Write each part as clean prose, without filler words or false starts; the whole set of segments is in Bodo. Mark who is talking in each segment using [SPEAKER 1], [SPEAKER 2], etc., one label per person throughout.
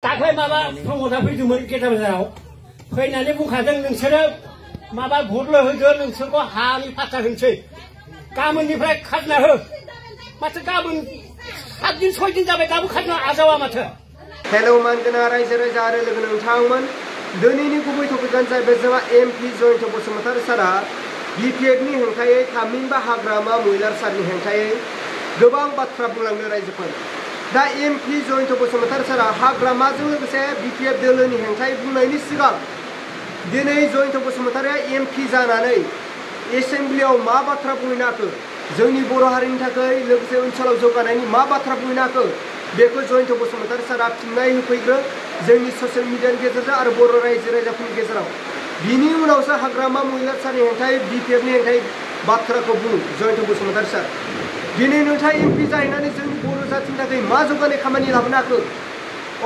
[SPEAKER 1] दाख्लै माबा प्रमदा फैदोंमोन गेटाबाजाराव फैनानै बुंखादों नोंसोरो माबा भटल' होदो नोंसोरखौ हानि फाट्टा होनोसै गाबोननिफ्राय खाजोना हो माथो गाबोन 7 दिन 6 दिन जाबाय दाबो खाजोना आजावा माथो।
[SPEAKER 2] हेलौ मानगोना रायजो राजा आरो लोगो नोंथांमोन दिनैनि गुबै टपिकआनो जाहैबाय जोंहा एमपि जयन्त बसुमतारी सारा बिपिएफनि हेंथायै थामहिनबा हाग्रामा महिलार सारनि हेंथायै गोबां बाथ्रा बुंलांदों रायजोफोर। दा एमपि जयन्त बसुमतारी सारा हाग्रामाजों लोगोसे बिपिएफ दोलोनि हेंथायै बुंनायनि सिगां दिनै जयन्त बसुमतारीया एमपि जानानै एसेम्ब्लियाव मा बाथ्रा बुंहैनो हाखो जोंनि बर' हारिनि थाखाय लोगोसे ओनसोलाव जौगानायनि मा बाथ्रा बुंहैनो हाखो बेखौ जयन्त बसुमतारी सारा फिननाय होफैग्रो जोंनि ससियेल मिडियानि गेजेरजों आरो बर' रायजो राजाफोरनि गेजेराव बिनि उनावसो हाग्रामा महिलार सारनि हेंथायै बिपिएफनि हेंथायै बाथ्राखौ बुं जयन्त बसुमतारी सार। दिनै नोंथाङा एमपि जाहैनानै जोंनि बर' जातिनि थाखाय मा जौगानाय खामानि लाबोनो हाखो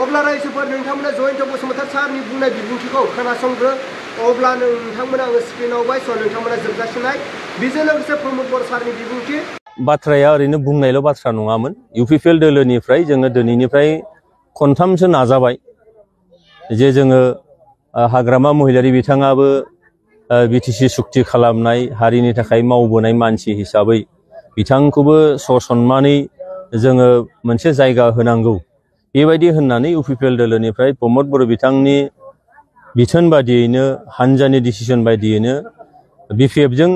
[SPEAKER 2] अब्ला रायजोफोर नोंथांमोना जयन्त बसुमतारी सारनि बुंनाय बिबुंथिखौ खोनासंग्रो अब्ला नोंथांमोना आङो स्क्रिनाव बाय स' नोंथांमोना जोबजासिनाय बेजों लोगोसे प्रमद बर सारनि बिबुंथि
[SPEAKER 3] बाथ्राया ओरैनो बुंनायल' बाथ्रा नङामोन। इउपिपिएल दोलोनिफ्राय जोङो दिनैनिफ्राय खनथामसो नाजाबाय जे जोङो हाग्रामा महिलारी बिथाङाबो बिटिसि सुक्ति खालामनाय हारिनि थाखाय मावबोनाय मानसि हिसाबै बिथांखौबो ससनमानै जोङो मोनसे जायगा होनांगौ बेबायदि होननानै इउपिपिएल दोलोनिफ्राय प्रमद बर बिथांनि बिथोन बादियैनो हानजानि डिसिजन बायदियैनो बिपिएफजों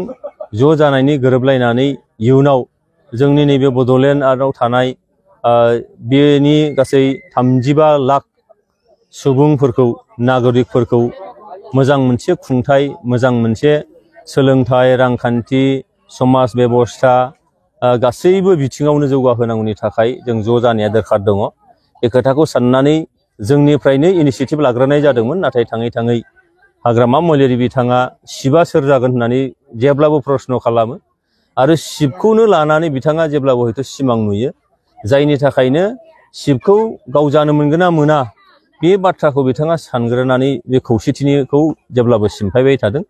[SPEAKER 3] ज' जानायनि गोरोबलायनानै इयुनाव जोंनि नैबे बड'लेण्डआव थानाय बेनि गासै 35 लाख सुबुंफोरखौ नागरिकफोरखौ मोजां मोनसे खुंथाय मोजां मोनसे सोलोंथाय रांखान्थि समाज बेबस्था गासैबो बिथिङावनो जौगाहोनांगौनि थाखाय जों ज' जानाया दरखार दङ। बे खोथाखौ साननानै जोंनिफ्रायनो इनिशिएटिभ लाग्रोनाय जादोंमोन नाथाय थाङै थाङै हाग्रामा महिलारी बिथाङा शिबा सोर जागोन होननानै जेब्लाबो प्रश्न खालामो आरो शिबखौनो लानानै बिथाङा जेब्लाबो हयथ' सिमां नुयो जायनि थाखायनो शिबखौ गाव जानो मोनगोन ना मोना बे बाथ्राखौ बिथाङा सानग्रोनानै बे खौसेथिनिखौ जेब्लाबो सिमफायबाय थादों।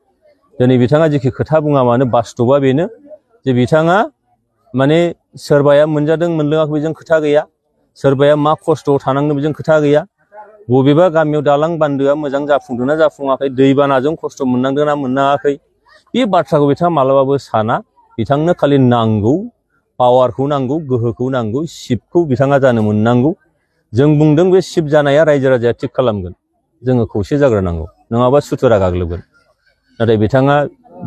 [SPEAKER 3] दिनै बिथाङा जेखि खोथा बुङा मानो बास्तबा बेनो जे बिथाङा माने सोरबाया मोनजादों मोनलोङाखै बेजों खोथा गैया सोरबाया मा खस्थ'आव थानांदों बेजों खोथा गैया बबेबा गामियाव दालां बान्दोआ मोजां जाफुंदोंना जाफुङाखै दैबानाजों खस्थ' मोननांदोंना मोननाङाखै बे बाथ्राखौ बिथाङा मालाबाबो साना। बिथांनो खालि नांगौ पावारखौ नांगौ गोहोखौ नांगौ शिबखौ बिथाङा जानो मोननांगौ। जों बुंदों बे शिब जानाया रायजो राजाया थिग खालामगोन जोङो खौसे जाग्रोनांगौ नङाबा सुथुरा गाग्लोबगोन। नाथाय बिथाङा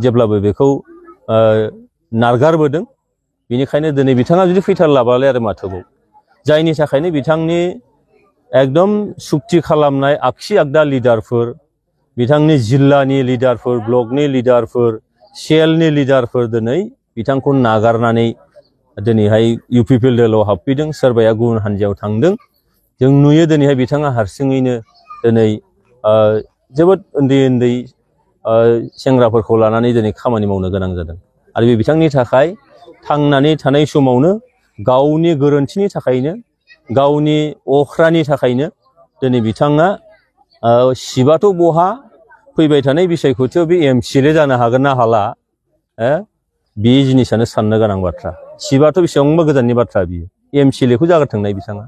[SPEAKER 3] जेब्लाबो बेखौ नारगारबोदों बेनिखायनो दिनै बिथाङा जुदि फैथारलाबालाय आरो माथोबाव जायनि थाखायनो बिथांनि एकदम सुक्ति खालामनाय आगसि आगदा लिडारफोर बिथांनि जिल्लानि लिडारफोर ब्लकनि लिडारफोर सेलनि लिडारफोर दिनै बिथांखौ नागारनानै दिनैहाय इउपिपिएल दोलोआव हाबफैदों सोरबाया गुबुन हान्जायाव थांदों। जों नुयो दिनैहाय बिथाङा हारसिङैनो दिनै जोबोद उन्दै सेंग्राफोरखौ लानानै दिनै खामानि मावनो गोनां जादों आरो बे बिथांनि थाखाय थांनानै थानाय समावनो गावनि गोरोन्थिनि थाखायनो गावनि अख्रानि थाखायनो दिनै बिथाङा शिबाथ' बहा फैबाय थानाय बिसायख'थियाव बे एमसिएलए जानो हागोन ना हाला बे जिनिसानो साननो गोनां बाथ्रा। शिबाथ' बेसेबांबा गोजाननि बाथ्रा बियो एमसिएलएखौ जागारथोंनाय बिथाङा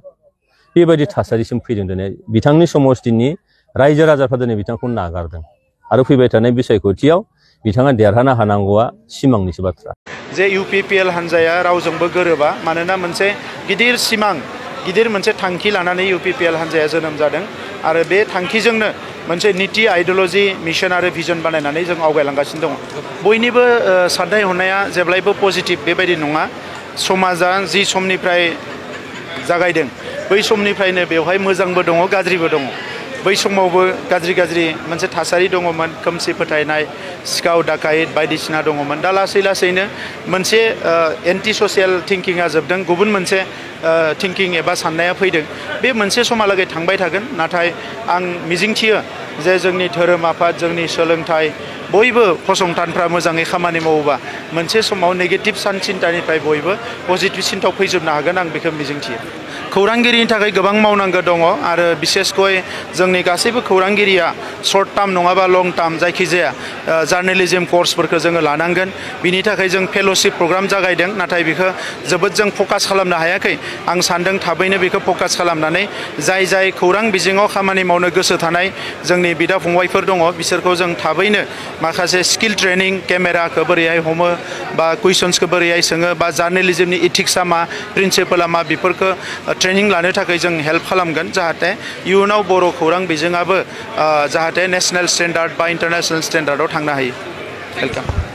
[SPEAKER 3] बेबायदि थासारिसिम फैदों। दिनै बिथांनि समस्थिनि रायजो राजाफ्रा दिनै बिथांखौ नागारदों आरो फैबाय थानाय बिसायख'थियाव बिथाङा देरहानो हानांगौआ सिमांनिसो बाथ्रा।
[SPEAKER 4] जे इउपिपिएल हान्जाया रावजोंबो गोरोबा मानोना मोनसे गिदिर सिमां गिदिर मोनसे थांखि लानानै इउपिपिएल हान्जाया जोनोम जादों आरो बे थांखिजोंनो मोनसे नीति आइडियोल'जि मिशन आरो भिजन बानायनानै जों आवगायलांगासिनो दङ। बयनिबो साननाय हनाया जेब्लायबो पजिटिभ बेबायदि नङा। समाजा जि समनिफ्राय जागायदों बै समनिफ्रायनो बेवहाय मोजांबो दङ गाज्रिबो दङ। बै समावबो गाज्रि मोनसे थासारि दङमोन खोमसि फोथायनाय सिखाव दाखायत बायदिसिना दङमोन। दा लासै लासैनो मोनसे एन्टि ससियेल थिंकिंआ जोबदों गुबुन मोनसे थिंकिं एबा साननाया फैदों। बे मोनसे समहालागै थांबाय थागोन नाथाय आं मिजिंथियो जे जोंनि धोरोम आफाद जोंनि सोलोंथाइ बयबो फसंथानफ्रा मोजाङै खामानि मावोबा मोनसे समाव नेगेटिभ सानसिन्थानिफ्राय बयबो पजिटिभ सिन्थायाव फैजोबनो हागोन आं बेखौ मिजिंथियो। खौरांगिरिनि थाखाय गोबां मावनांगौ दङ आरो बिसेसकय जोंनि गासैबो खौरांगिरिया सर्ट टार्म नङाबा लं टार्म जायखिजाया जार्नालिज्म कर्सफोरखौ जोङो लानांगोन बिनि थाखाय जों फेल'शिप प्रग्राम जागायदों नाथाय बेखौ जोबोद जों फकास खालामनो हायाखै आं सान्दों थाबैनो बेखौ फकास खालामनानै जाय खौरां बिजोङाव खामानि मावनो गोसो थानाय जोंनि बिदा फंबायफोर दङ बिसोरखौ जों थाबैनो माखासे स्किल ट्रेनिं केमेराखौ बोरैहाय हमो बा कुइसन्सखौ बोरैहाय सोङो बा जार्नालिज्मनि इथिक्सआ मा प्रिन्सिपला मा बेफोरखौ ट्रेनिं लानो थाखाय जों हेल्प खालामगोन जाहाथे इयुनाव बर' खौरां बिजोङाबो जाहाथे नेशनेल स्टेन्डार्ड बा इन्टारनेशनेल स्टेन्डार्डआव थांनो हायो। वेलकाम।